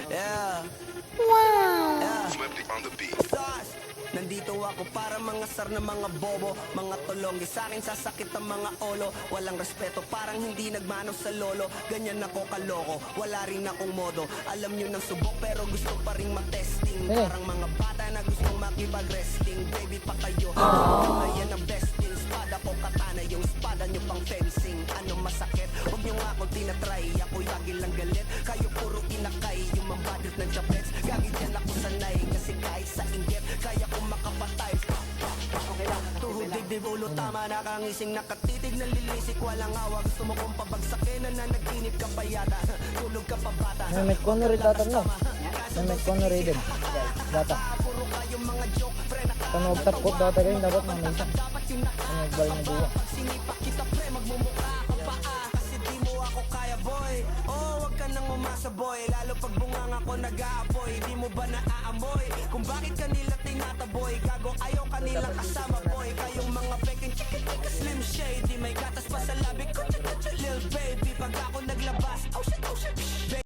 Yeah. Wow. Yeah. Flippy on the beat. Sauce. Nandito ako para mga sar na mga bobo, mga tulonggi sa akin sasakit ang mga olo. Walang respeto, parang hindi nagmano sa lolo. Ganyan ako kaloko, wala rin akong modo. Alam nyo ng subok pero gusto pa rin matesting. Parang mga bata na gustong makipag-resting. Baby pa kayo, yan ang besting. Espada ko katana, yung espada nyo pang fencing. Ano masakit? Huwag nyo nga ako tinatry. Ako lagi lang galit, kayo puro inakay. Yung mambadrit ng chapets, gagi dyan ako sanay. Kasi kahit sa inggit, kaya ko makapatay. Tuhod dibdib ulo tama, nakangising nakatitig na lilisik. Walang awa, gusto mo kong pabagsakin. Nananaginip ka pa yata, tulog ka pa bata. May kono rin data no. May kono rin din. Data. Puro kayong mga joke, pre, Panog tapot data kayo dapat mamisa. Panog bal na duwa. pag sinipa kita pre, magmumukha ka pa kasi di mo ako kaya boy. Oh, wag ka nang umasa boy, lalo pag bunganga ko nag-aapoy. Di mo ba naaamoy kung bakit kanila tinataboy? Gago ayaw kanilang kasama boy. Kayong mga peking chicken slim shady,